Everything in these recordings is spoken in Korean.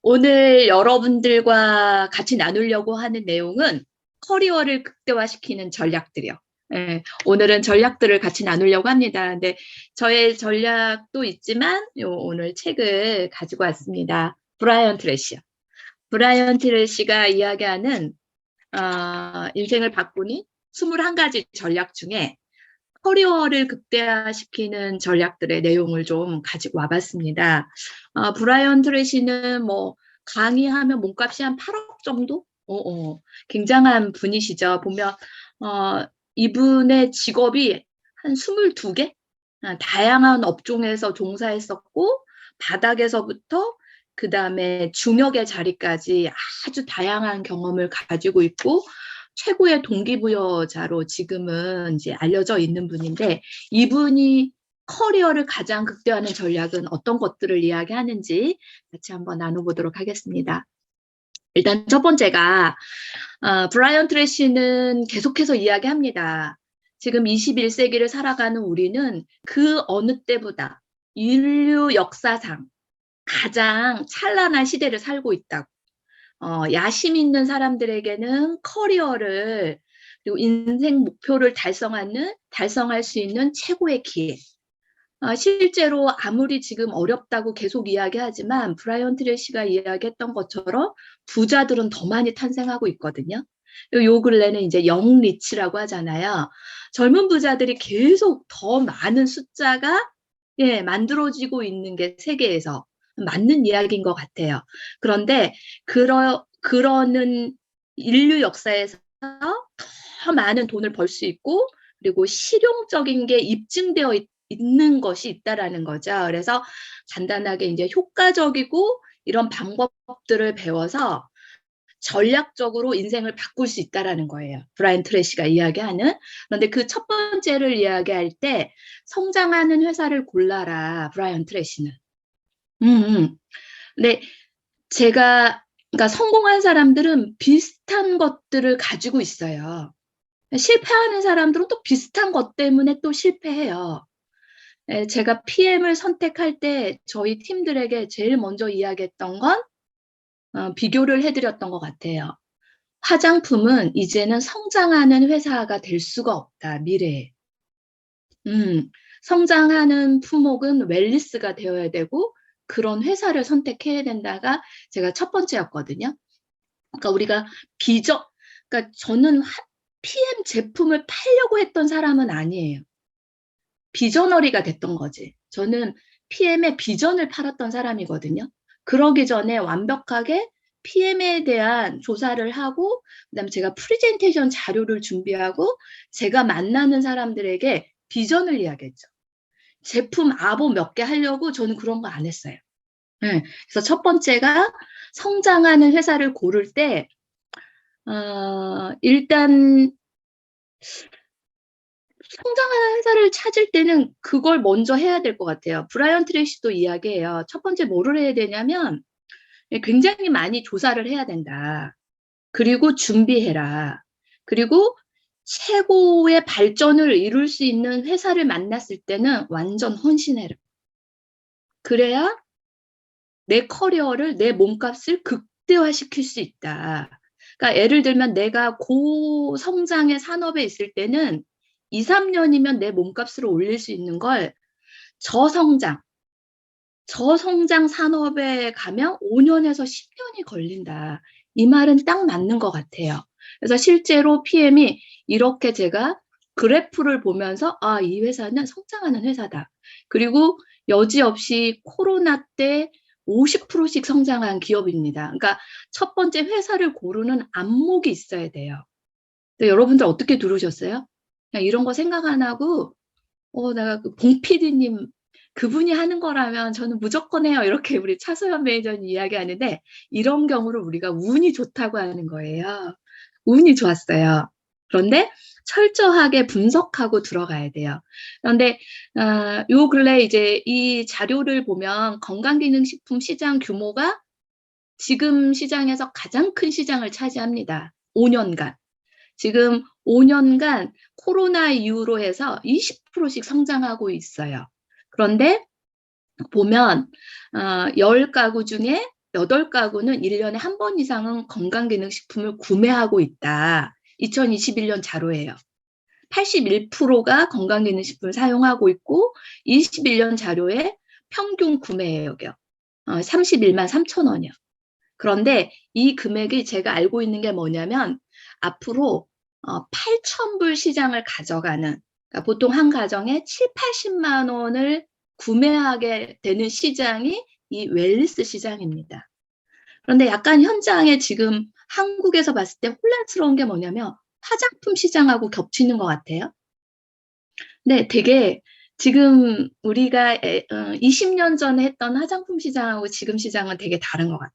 오늘 여러분들과 같이 나누려고 하는 내용은 커리어를 극대화시키는 전략들이요. 예, 오늘은 전략들을 같이 나누려고 합니다. 근데 저의 전략도 있지만 오늘 책을 가지고 왔습니다. 브라이언 트래시요. 브라이언 트래시가 이야기하는 인생을 바꾸는 21가지 전략 중에 커리어를 극대화시키는 전략들의 내용을 좀 가지고 와봤습니다. 브라이언 트래시는 뭐 강의하면 몸값이 한 8억 정도? 굉장한 분이시죠. 보면 이분의 직업이 한 22개? 다양한 업종에서 종사했었고 바닥에서부터 그 다음에 중역의 자리까지 아주 다양한 경험을 가지고 있고 최고의 동기부여자로 지금은 이제 알려져 있는 분인데, 이분이 커리어를 가장 극대화하는 전략은 어떤 것들을 이야기하는지 같이 한번 나눠보도록 하겠습니다. 일단 첫 번째가 브라이언 트래시는 계속해서 이야기합니다. 지금 21세기를 살아가는 우리는 그 어느 때보다 인류 역사상 가장 찬란한 시대를 살고 있다고. 야심 있는 사람들에게는 커리어를 그리고 인생 목표를 달성할 수 있는 최고의 기회. 실제로 아무리 지금 어렵다고 계속 이야기하지만 브라이언 트래시가 이야기했던 것처럼 부자들은 더 많이 탄생하고 있거든요. 요 근래는 이제 영 리치라고 하잖아요. 젊은 부자들이 계속 더 많은 숫자가 만들어지고 있는 게 세계에서 맞는 이야기인 것 같아요. 그런데 그러는 인류 역사에서 더 많은 돈을 벌 수 있고 그리고 실용적인 게 입증되어 있는 것이 있다라는 거죠. 그래서 간단하게 이제 효과적이고 이런 방법들을 배워서 전략적으로 인생을 바꿀 수 있다라는 거예요. 브라이언 트래시가 이야기하는. 그런데 그 첫 번째를 이야기할 때 성장하는 회사를 골라라, 브라이언 트래시는. 근데 그러니까 성공한 사람들은 비슷한 것들을 가지고 있어요. 실패하는 사람들은 또 비슷한 것 때문에 또 실패해요. 제가 PM을 선택할 때 저희 팀들에게 제일 먼저 이야기했던 건 비교를 해드렸던 것 같아요. 화장품은 이제는 성장하는 회사가 될 수가 없다, 미래에. 성장하는 품목은 웰니스가 되어야 되고 그런 회사를 선택해야 된다가 제가 첫 번째였거든요. 그러니까 우리가 그러니까 저는 PM 제품을 팔려고 했던 사람은 아니에요. 비저너리가 됐던 거지. 저는 PM의 비전을 팔았던 사람이거든요. 그러기 전에 완벽하게 PM에 대한 조사를 하고 그다음에 제가 프레젠테이션 자료를 준비하고 제가 만나는 사람들에게 비전을 이야기했죠. 제품 아보 몇 개 하려고 저는 그런 거 안 했어요. 네. 그래서 첫 번째가 성장하는 회사를 고를 때 일단 성장하는 회사를 찾을 때는 그걸 먼저 해야 될 것 같아요. 브라이언 트래시도 이야기해요. 첫 번째 뭐를 해야 되냐면 굉장히 많이 조사를 해야 된다. 그리고 준비해라. 그리고 최고의 발전을 이룰 수 있는 회사를 만났을 때는 완전 헌신해라. 그래야 내 커리어를, 내 몸값을 극대화시킬 수 있다. 그러니까 예를 들면 내가 고성장의 산업에 있을 때는 2, 3년이면 내 몸값을 올릴 수 있는 걸 저성장 산업에 가면 5년에서 10년이 걸린다. 이 말은 딱 맞는 것 같아요. 그래서 실제로 PM이 이렇게 제가 그래프를 보면서 이 회사는 성장하는 회사다. 그리고 여지없이 코로나 때 50%씩 성장한 기업입니다. 그러니까 첫 번째 회사를 고르는 안목이 있어야 돼요. 여러분들 어떻게 들으셨어요? 그냥 이런 거 생각 안 하고 내가 봉 PD님 그분이 하는 거라면 저는 무조건 해요. 이렇게 우리 차소연 매니저님 이야기하는데 이런 경우를 우리가 운이 좋다고 하는 거예요. 운이 좋았어요. 그런데 철저하게 분석하고 들어가야 돼요. 그런데 요 근래 이제 이 자료를 보면 건강기능식품 시장 규모가 지금 시장에서 가장 큰 시장을 차지합니다. 5년간. 지금 5년간 코로나 이후로 해서 20%씩 성장하고 있어요. 그런데 보면 10가구 중에 8가구는 1년에 한 번 이상은 건강기능식품을 구매하고 있다. 2021년 자료예요. 81%가 건강기능식품을 사용하고 있고 21년 자료에 평균 구매액이요. 31만 3천 원이요. 그런데 이 금액이 제가 알고 있는 게 뭐냐면 앞으로 8,000불 시장을 가져가는, 그러니까 보통 한 가정에 7, 80만 원을 구매하게 되는 시장이 이 웰니스 시장입니다. 그런데 약간 현장에 지금 한국에서 봤을 때 혼란스러운 게 뭐냐면 화장품 시장하고 겹치는 것 같아요. 네, 되게 지금 우리가 20년 전에 했던 화장품 시장하고 지금 시장은 되게 다른 것 같아요.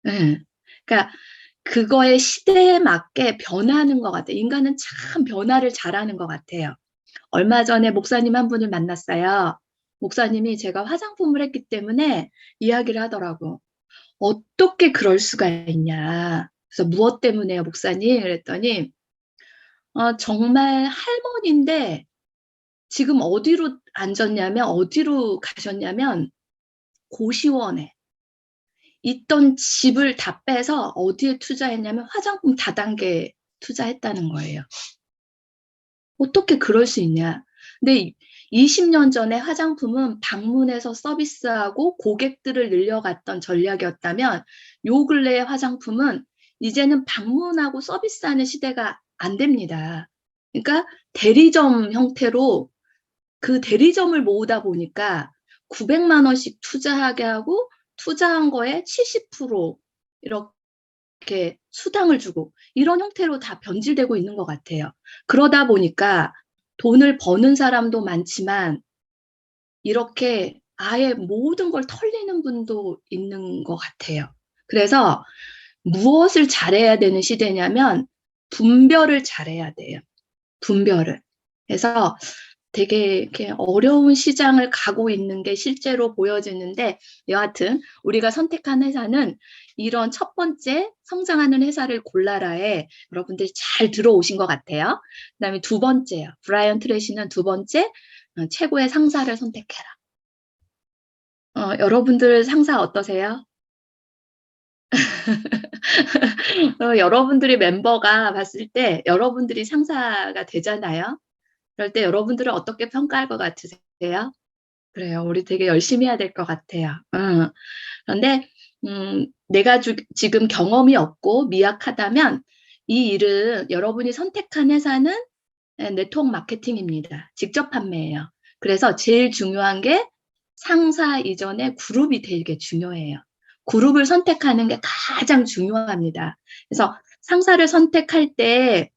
네. 그러니까 그거의 시대에 맞게 변하는 것 같아요. 인간은 참 변화를 잘하는 것 같아요. 얼마 전에 목사님 한 분을 만났어요. 목사님이 제가 화장품을 했기 때문에 이야기를 하더라고. 어떻게 그럴 수가 있냐. 그래서 무엇 때문에요, 목사님? 그랬더니 정말 할머니인데 지금 어디로 앉았냐면, 어디로 가셨냐면 고시원에 있던 집을 다 빼서 어디에 투자했냐면 화장품 다단계에 투자했다는 거예요. 어떻게 그럴 수 있냐. 근데 20년 전에 화장품은 방문해서 서비스하고 고객들을 늘려갔던 전략이었다면 요 근래의 화장품은 이제는 방문하고 서비스하는 시대가 안 됩니다. 그러니까 대리점 형태로 그 대리점을 모으다 보니까 900만 원씩 투자하게 하고 투자한 거에 70% 이렇게 수당을 주고 이런 형태로 다 변질되고 있는 것 같아요. 그러다 보니까 돈을 버는 사람도 많지만 이렇게 아예 모든 걸 털리는 분도 있는 것 같아요. 그래서 무엇을 잘해야 되는 시대냐면 분별을 잘해야 돼요. 분별을. 그래서 되게 이렇게 어려운 시장을 가고 있는 게 실제로 보여지는데, 여하튼 우리가 선택한 회사는 이런 첫 번째 성장하는 회사를 골라라에 여러분들이 잘 들어오신 것 같아요. 그다음에 두 번째요. 브라이언 트레시는 두 번째 최고의 상사를 선택해라. 여러분들 상사 어떠세요? 여러분들이 멤버가 봤을 때 여러분들이 상사가 되잖아요. 그럴 때 여러분들은 어떻게 평가할 것 같으세요? 그래요. 우리 되게 열심히 해야 될 것 같아요. 그런데 내가 지금 경험이 없고 미약하다면 이 일은, 여러분이 선택한 회사는 네트워크 마케팅입니다. 직접 판매예요. 그래서 제일 중요한 게 상사 이전에 그룹이 되게 중요해요. 그룹을 선택하는 게 가장 중요합니다. 그래서 상사를 선택할 때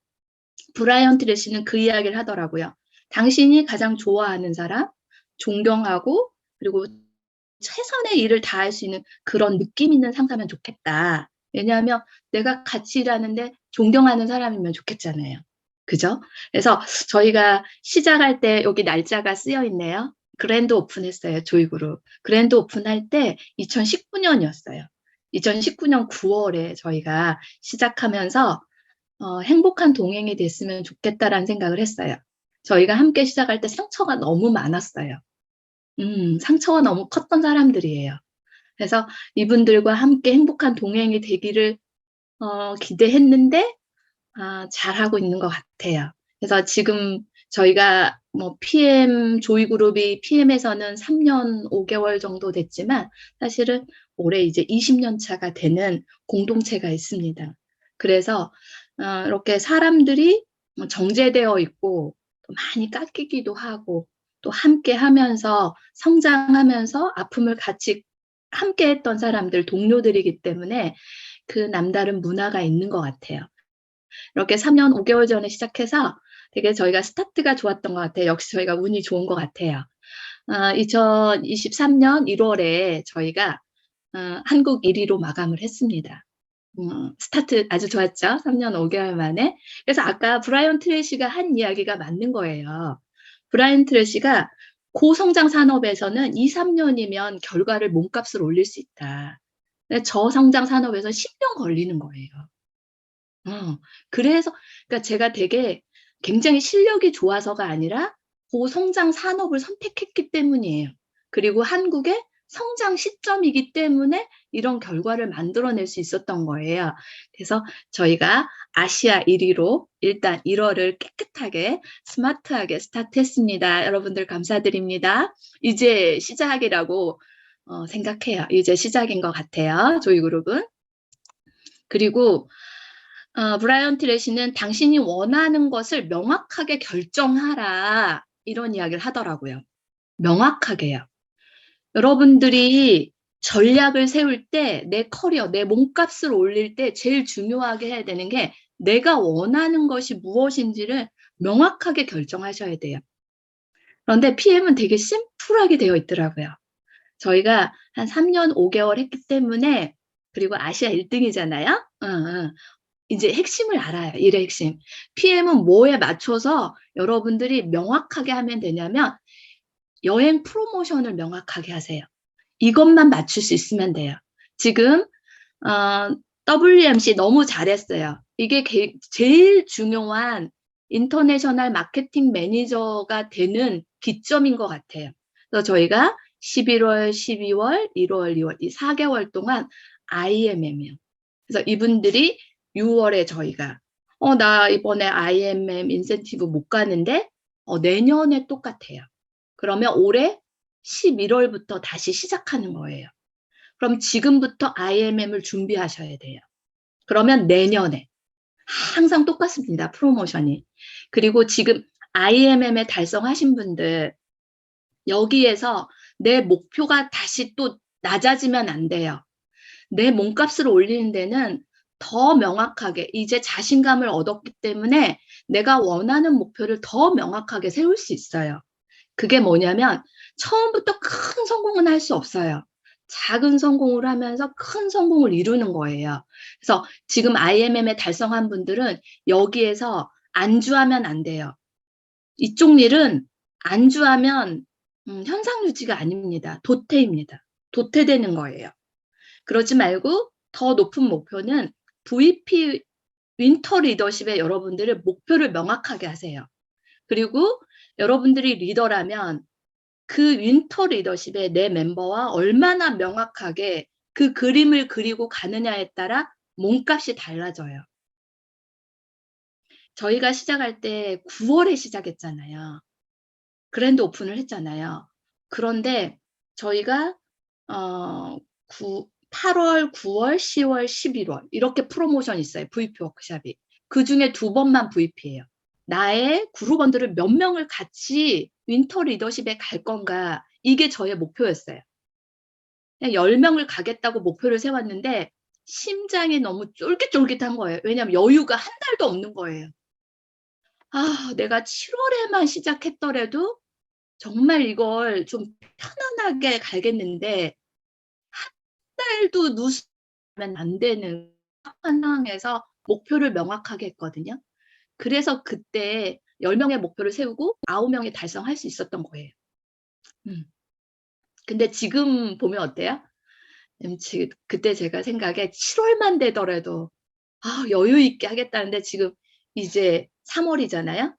브라이언 트레시는 그 이야기를 하더라고요. 당신이 가장 좋아하는 사람, 존경하고 그리고 최선의 일을 다할 수 있는 그런 느낌 있는 상사면 좋겠다. 왜냐하면 내가 같이 일하는데 존경하는 사람이면 좋겠잖아요. 그죠? 그래서 저희가 시작할 때 여기 날짜가 쓰여 있네요. 그랜드 오픈했어요. 조이그룹. 그랜드 오픈할 때 2019년이었어요. 2019년 9월에 저희가 시작하면서 행복한 동행이 됐으면 좋겠다라는 생각을 했어요. 저희가 함께 시작할 때 상처가 너무 많았어요. 상처가 너무 컸던 사람들이에요. 그래서 이분들과 함께 행복한 동행이 되기를 기대했는데 잘하고 있는 것 같아요. 그래서 지금 저희가 뭐 PM 조이그룹이 PM에서는 3년 5개월 정도 됐지만 사실은 올해 이제 20년 차가 되는 공동체가 있습니다. 그래서 이렇게 사람들이 정제되어 있고 또 많이 깎이기도 하고 또 함께 하면서 성장하면서 아픔을 같이 함께 했던 사람들, 동료들이기 때문에 그 남다른 문화가 있는 것 같아요. 이렇게 3년 5개월 전에 시작해서 되게 저희가 스타트가 좋았던 것 같아요. 역시 저희가 운이 좋은 것 같아요. 2023년 1월에 저희가 한국 1위로 마감을 했습니다. 스타트 아주 좋았죠? 3년 5개월 만에. 그래서 아까 브라이언 트레시가 한 이야기가 맞는 거예요. 브라이언 트레시가 고성장 산업에서는 2, 3년이면 결과를 몸값을 올릴 수 있다. 근데 저성장 산업에서 10년 걸리는 거예요. 그래서, 그러니까 제가 되게 굉장히 실력이 좋아서가 아니라 고성장 산업을 선택했기 때문이에요. 그리고 한국에 성장 시점이기 때문에 이런 결과를 만들어낼 수 있었던 거예요. 그래서 저희가 아시아 1위로 일단 1월을 깨끗하게 스마트하게 스타트했습니다. 여러분들 감사드립니다. 이제 시작이라고 생각해요. 이제 시작인 것 같아요. 조이그룹은. 그리고 브라이언 트레시는 당신이 원하는 것을 명확하게 결정하라 이런 이야기를 하더라고요. 명확하게요. 여러분들이 전략을 세울 때 내 커리어, 내 몸값을 올릴 때 제일 중요하게 해야 되는 게 내가 원하는 것이 무엇인지를 명확하게 결정하셔야 돼요. 그런데 PM은 되게 심플하게 되어 있더라고요. 저희가 한 3년 5개월 했기 때문에 그리고 아시아 1등이잖아요. 이제 핵심을 알아요. 일의 핵심. PM은 뭐에 맞춰서 여러분들이 명확하게 하면 되냐면 여행 프로모션을 명확하게 하세요. 이것만 맞출 수 있으면 돼요. 지금 WMC 너무 잘했어요. 이게 제일 중요한 인터내셔널 마케팅 매니저가 되는 기점인 것 같아요. 그래서 저희가 11월, 12월, 1월, 2월 이 4개월 동안 IMM이요. 그래서 이분들이 6월에 저희가 나 이번에 IMM 인센티브 못 가는데 내년에 똑같아요. 그러면 올해 11월부터 다시 시작하는 거예요. 그럼 지금부터 IMM을 준비하셔야 돼요. 그러면 내년에 항상 똑같습니다. 프로모션이. 그리고 지금 IMM에 달성하신 분들 여기에서 내 목표가 다시 또 낮아지면 안 돼요. 내 몸값을 올리는 데는 더 명확하게 이제 자신감을 얻었기 때문에 내가 원하는 목표를 더 명확하게 세울 수 있어요. 그게 뭐냐면 처음부터 큰 성공은 할 수 없어요. 작은 성공을 하면서 큰 성공을 이루는 거예요. 그래서 지금 IMM에 달성한 분들은 여기에서 안주하면 안 돼요. 이쪽 일은 안주하면 현상 유지가 아닙니다. 도태입니다. 도태되는 거예요. 그러지 말고 더 높은 목표는 VP 윈터 리더십에 여러분들의 목표를 명확하게 하세요. 그리고 여러분들이 리더라면 그 윈터 리더십에 내 멤버와 얼마나 명확하게 그 그림을 그리고 가느냐에 따라 몸값이 달라져요. 저희가 시작할 때 9월에 시작했잖아요. 그랜드 오픈을 했잖아요. 그런데 저희가 8월, 9월, 10월, 11월 이렇게 프로모션 있어요. VP 워크샵이. 그중에 2번만 VP예요. 나의 그룹원들을 몇 명을 같이 윈터 리더십에 갈 건가 이게 저의 목표였어요. 그냥 10명을 가겠다고 목표를 세웠는데 심장이 너무 쫄깃쫄깃한 거예요. 왜냐하면 여유가 한 달도 없는 거예요. 내가 7월에만 시작했더라도 정말 이걸 좀 편안하게 갈겠는데 한 달도 누수면 안 되는 상황에서 목표를 명확하게 했거든요. 그래서 그때 10명의 목표를 세우고 9명이 달성할 수 있었던 거예요. 근데 지금 보면 어때요? 그때 제가 생각에 7월만 되더라도 여유 있게 하겠다는데 지금 이제 3월이잖아요.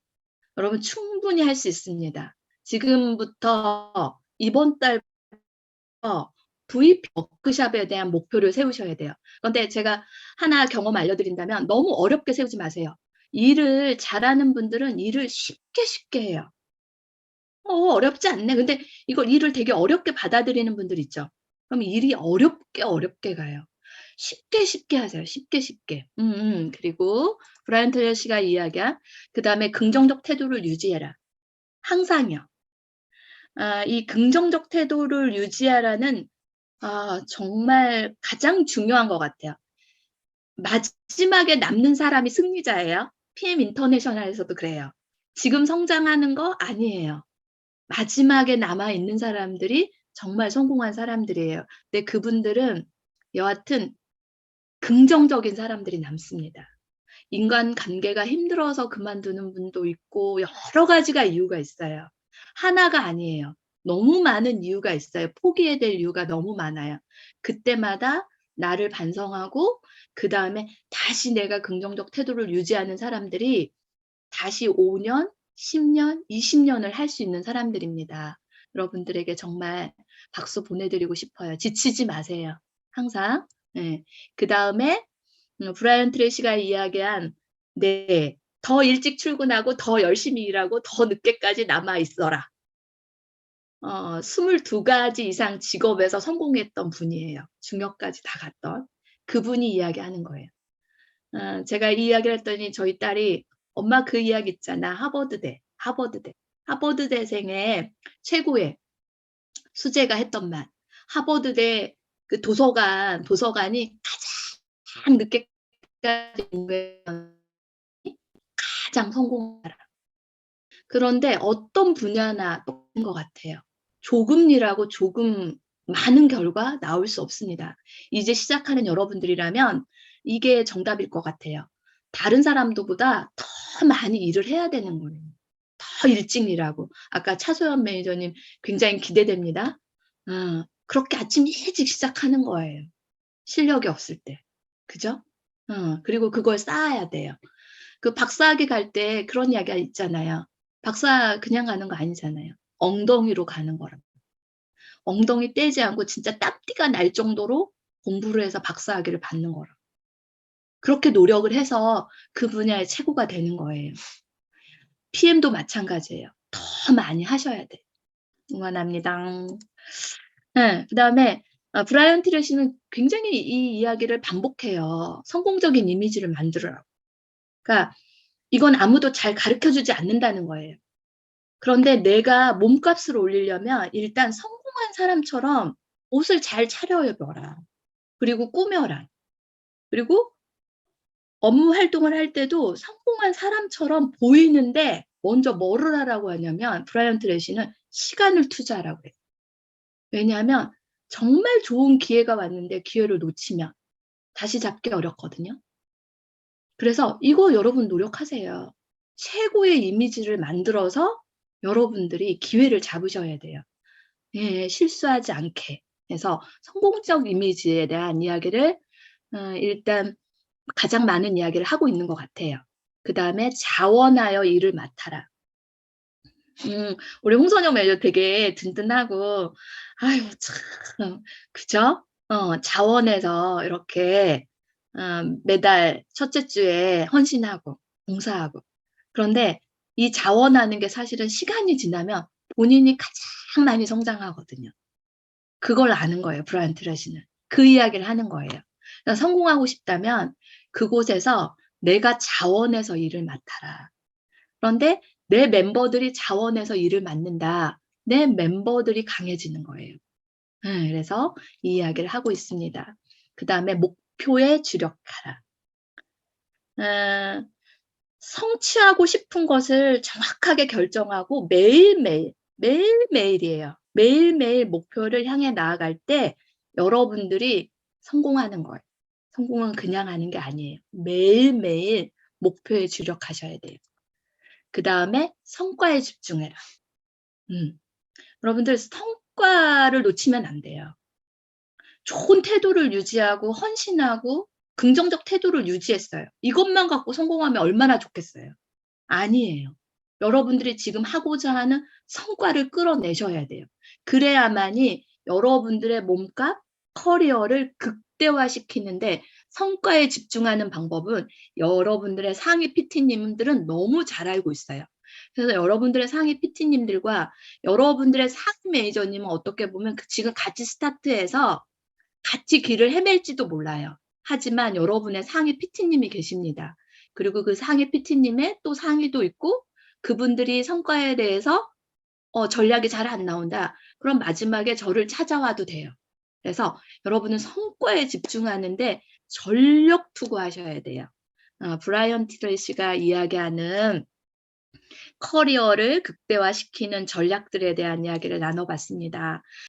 여러분 충분히 할 수 있습니다. 지금부터 이번 달부터 VP 워크샵에 대한 목표를 세우셔야 돼요. 그런데 제가 하나 경험 알려드린다면 너무 어렵게 세우지 마세요. 일을 잘하는 분들은 일을 쉽게 해요. 어렵지 않네. 근데 이걸 일을 되게 어렵게 받아들이는 분들 있죠. 그럼 일이 어렵게 가요. 쉽게 하세요. 쉽게. 그리고 브라이언 트레이시가 이야기한 그다음에 긍정적 태도를 유지해라. 항상요. 이 긍정적 태도를 유지하라는 정말 가장 중요한 것 같아요. 마지막에 남는 사람이 승리자예요. PM 인터내셔널에서도 그래요. 지금 성장하는 거 아니에요. 마지막에 남아있는 사람들이 정말 성공한 사람들이에요. 근데 그분들은 여하튼 긍정적인 사람들이 남습니다. 인간관계가 힘들어서 그만두는 분도 있고 여러 가지가 이유가 있어요. 하나가 아니에요. 너무 많은 이유가 있어요. 포기해야 될 이유가 너무 많아요. 그때마다 나를 반성하고 그다음에 다시 내가 긍정적 태도를 유지하는 사람들이 다시 5년, 10년, 20년을 할 수 있는 사람들입니다. 여러분들에게 정말 박수 보내드리고 싶어요. 지치지 마세요. 항상. 네. 그 다음에 브라이언 트레이시가 이야기한 네, 더 일찍 출근하고 더 열심히 일하고 더 늦게까지 남아 있어라. 22가지 이상 직업에서 성공했던 분이에요. 중역까지 다 갔던 그분이 이야기하는 거예요. 제가 이 이야기를 했더니 저희 딸이 엄마 그 이야기 있잖아. 하버드대생의 최고의 수재가 했던 말. 하버드대 그 도서관이 가장 늦게까지 공부했던 가장 성공하라. 그런데 어떤 분야나 똑같은 것 같아요. 조금 일하고 조금 많은 결과 나올 수 없습니다. 이제 시작하는 여러분들이라면 이게 정답일 것 같아요. 다른 사람들보다 더 많이 일을 해야 되는 거예요. 더 일찍 일하고. 아까 차소연 매니저님 굉장히 기대됩니다. 그렇게 아침 일찍 시작하는 거예요. 실력이 없을 때. 그죠? 그리고 그걸 쌓아야 돼요. 그 박사학위 갈 때 그런 이야기가 있잖아요. 박사 그냥 가는 거 아니잖아요. 엉덩이로 가는 거라고. 엉덩이 떼지 않고 진짜 땀띠가 날 정도로 공부를 해서 박사학위를 받는 거라고. 그렇게 노력을 해서 그 분야의 최고가 되는 거예요. PM도 마찬가지예요. 더 많이 하셔야 돼요. 응원합니다. 네, 그다음에 브라이언 트레이시는 굉장히 이 이야기를 반복해요. 성공적인 이미지를 만들으라고. 그러니까 이건 아무도 잘 가르쳐 주지 않는다는 거예요. 그런데 내가 몸값을 올리려면 일단 성공한 사람처럼 옷을 잘 차려입어라. 그리고 꾸며라. 그리고 업무 활동을 할 때도 성공한 사람처럼 보이는데 먼저 뭐를 하라고 하냐면 브라이언 트레이시는 시간을 투자하라고 해요. 왜냐하면 정말 좋은 기회가 왔는데 기회를 놓치면 다시 잡기 어렵거든요. 그래서 이거 여러분 노력하세요. 최고의 이미지를 만들어서 여러분들이 기회를 잡으셔야 돼요. 예, 실수하지 않게. 그래서 성공적 이미지에 대한 이야기를 일단 가장 많은 이야기를 하고 있는 것 같아요. 그다음에 자원하여 일을 맡아라. 우리 홍선영 매니저 되게 든든하고 아유 참 그죠? 자원해서 이렇게 매달 첫째 주에 헌신하고 봉사하고. 그런데 이 자원하는 게 사실은 시간이 지나면 본인이 가장 많이 성장하거든요. 그걸 아는 거예요, 브라이언 트레이시는. 그 이야기를 하는 거예요. 그러니까 성공하고 싶다면 그곳에서 내가 자원해서 일을 맡아라. 그런데 내 멤버들이 자원해서 일을 맡는다. 내 멤버들이 강해지는 거예요. 그래서 이 이야기를 하고 있습니다. 그다음에 목표에 주력하라. 성취하고 싶은 것을 정확하게 결정하고 매일매일이에요. 매일매일 목표를 향해 나아갈 때 여러분들이 성공하는 거예요. 성공은 그냥 하는 게 아니에요. 매일매일 목표에 주력하셔야 돼요. 그다음에 성과에 집중해라. 여러분들 성과를 놓치면 안 돼요. 좋은 태도를 유지하고 헌신하고 긍정적 태도를 유지했어요. 이것만 갖고 성공하면 얼마나 좋겠어요. 아니에요. 여러분들이 지금 하고자 하는 성과를 끌어내셔야 돼요. 그래야만이 여러분들의 몸값, 커리어를 극대화시키는데 성과에 집중하는 방법은 여러분들의 상위 PT님들은 너무 잘 알고 있어요. 그래서 여러분들의 상위 PT님들과 여러분들의 상위 매니저님은 어떻게 보면 지금 같이 스타트해서 같이 길을 헤맬지도 몰라요. 하지만 여러분의 상위 PT님이 계십니다. 그리고 그 상위 PT님의 또 상위도 있고 그분들이 성과에 대해서 전략이 잘 안 나온다. 그럼 마지막에 저를 찾아와도 돼요. 그래서 여러분은 성과에 집중하는데 전력 투구하셔야 돼요. 브라이언 트레이시가 이야기하는 커리어를 극대화시키는 전략들에 대한 이야기를 나눠봤습니다.